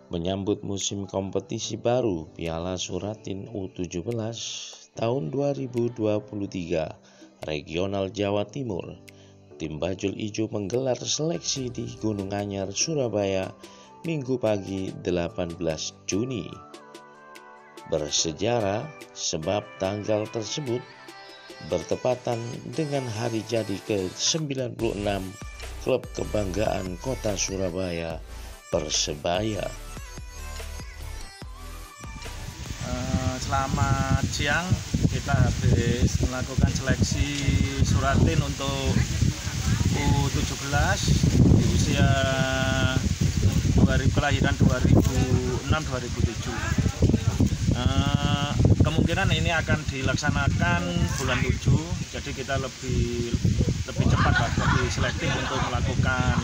Menyambut musim kompetisi baru Piala Suratin U17 tahun 2023 Regional Jawa Timur, tim Bajul Ijo menggelar seleksi di Gunung Anyar, Surabaya, Minggu pagi 18 Juni. Bersejarah sebab tanggal tersebut bertepatan dengan hari jadi ke-96 klub kebanggaan kota Surabaya, Persebaya. Selamat siang, kita habis melakukan seleksi Suratin untuk U17 di usia kelahiran 2006-2007. Kemungkinan ini akan dilaksanakan bulan 7, jadi kita lebih cepat lebih selektif untuk melakukan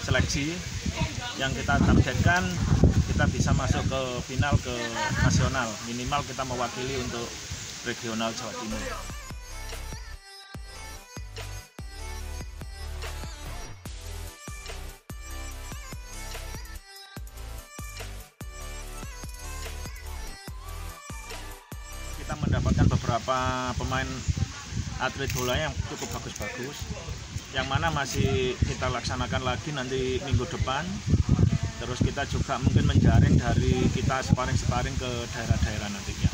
seleksi. Yang kita targetkan kita bisa masuk ke final ke nasional, minimal kita mewakili untuk regional Jawa Timur. Kita mendapatkan beberapa pemain atlet bola yang cukup bagus-bagus, yang mana masih kita laksanakan lagi nanti minggu depan. Terus kita juga mungkin menjaring dari kita sparring ke daerah-daerah nantinya.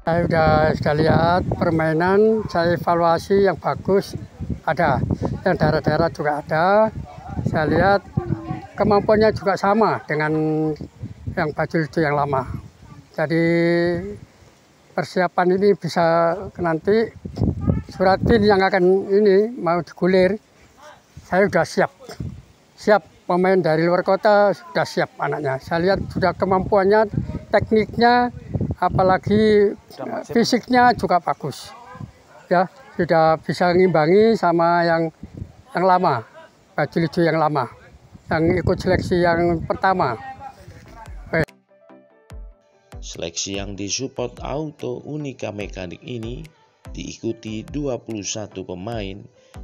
Saya sudah lihat permainan, saya evaluasi yang bagus ada, yang daerah-daerah juga ada. Saya lihat kemampuannya juga sama dengan yang Bajul Ijo yang lama. Jadi persiapan ini bisa nanti Suratin yang akan ini mau digulir, saya sudah siap pemain dari luar kota sudah siap anaknya. Saya lihat sudah kemampuannya, tekniknya, apalagi fisiknya juga bagus. Ya, sudah bisa ngimbangi sama yang lama, Bajul Ijo yang lama, yang ikut seleksi yang pertama. Seleksi yang disupport Auto Unika Mekanik ini diikuti 21 pemain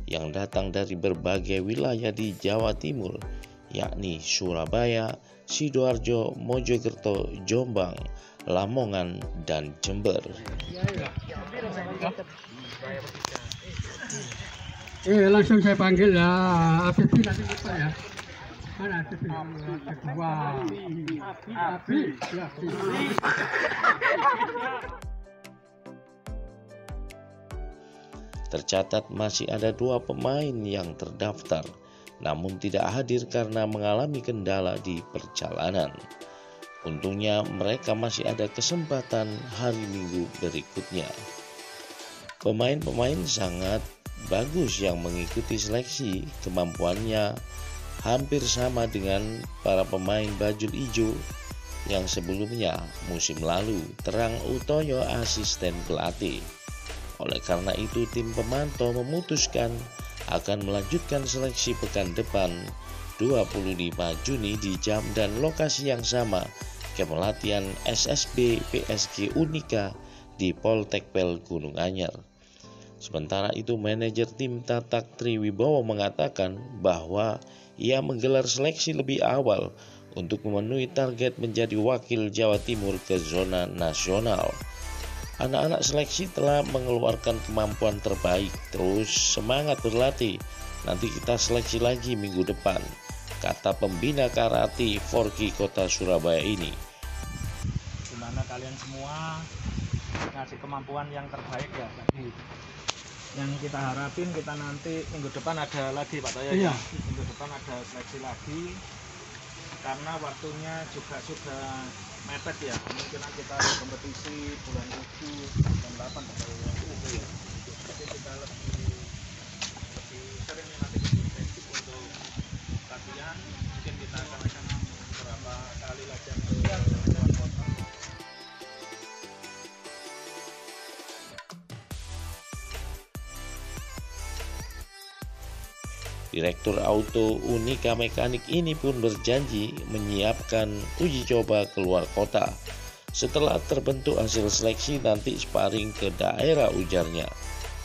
yang datang dari berbagai wilayah di Jawa Timur, yakni Surabaya, Sidoarjo, Mojokerto, Jombang, Lamongan, dan Jember. Langsung saya panggil ya, APP nanti lupa ya. Mana APP? Kedua. APP. Tercatat masih ada 2 pemain yang terdaftar, namun tidak hadir karena mengalami kendala di perjalanan. Untungnya mereka masih ada kesempatan hari Minggu berikutnya. Pemain-pemain sangat bagus yang mengikuti seleksi, kemampuannya hampir sama dengan para pemain Bajul Ijo yang sebelumnya musim lalu. Terang Utoyo asisten pelatih. Oleh karena itu, tim pemantau memutuskan akan melanjutkan seleksi pekan depan 25 Juni di jam dan lokasi yang sama ke pelatihan SSB PSG Unika di Poltekpel Gunung Anyar. Sementara itu, manajer tim Tatak Triwibowo mengatakan bahwa ia menggelar seleksi lebih awal untuk memenuhi target menjadi wakil Jawa Timur ke zona nasional. Anak-anak seleksi telah mengeluarkan kemampuan terbaik, terus semangat berlatih. Nanti kita seleksi lagi minggu depan, kata pembina karate Forky Kota Surabaya ini. Dimana kalian semua ngasih kemampuan yang terbaik ya tadi. Yang kita harapin kita nanti minggu depan ada lagi Pak Toyo. Iya. Minggu depan ada seleksi lagi. Karena waktunya juga sudah mepet ya, kemungkinan kita ada kompetisi bulan 7 dan 8 ya. Jadi kita lebih sering nanti intensif untuk latihan. Mungkin kita akan beberapa kali latihan ke luar kota. Direktur Auto Unika Mekanik ini pun berjanji menyiapkan uji coba keluar kota. Setelah terbentuk hasil seleksi nanti sparring ke daerah, ujarnya.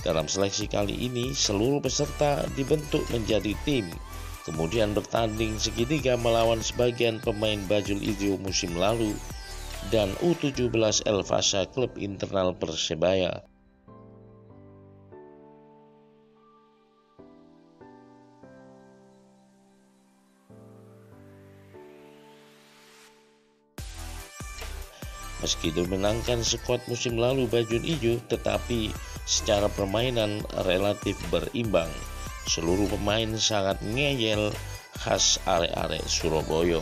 Dalam seleksi kali ini, seluruh peserta dibentuk menjadi tim, kemudian bertanding segitiga melawan sebagian pemain bajul ijo musim lalu dan U17 Elvasa klub internal Persebaya. Meski dimenangkan skuad musim lalu bajul ijo, tetapi secara permainan relatif berimbang. Seluruh pemain sangat ngeyel khas arek-arek Surabaya.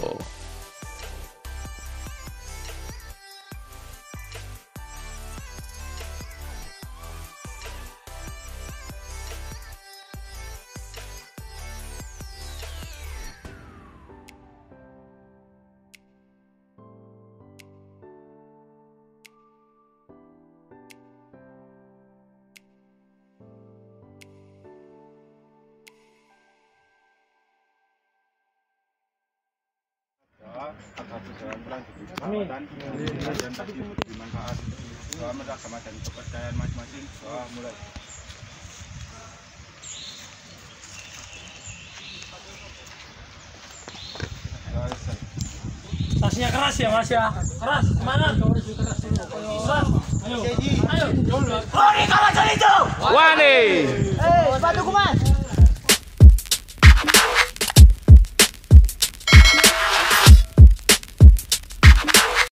agar berjalan di kecamatan dan tadi bermanfaat sama dan kepercayaan masing-masing. Mulai. Tasnya keras ya Mas ya, keras, semangat. Keras, ayo, ayo. Oh, ini kawasan itu. Wani. Sepatuku Mas.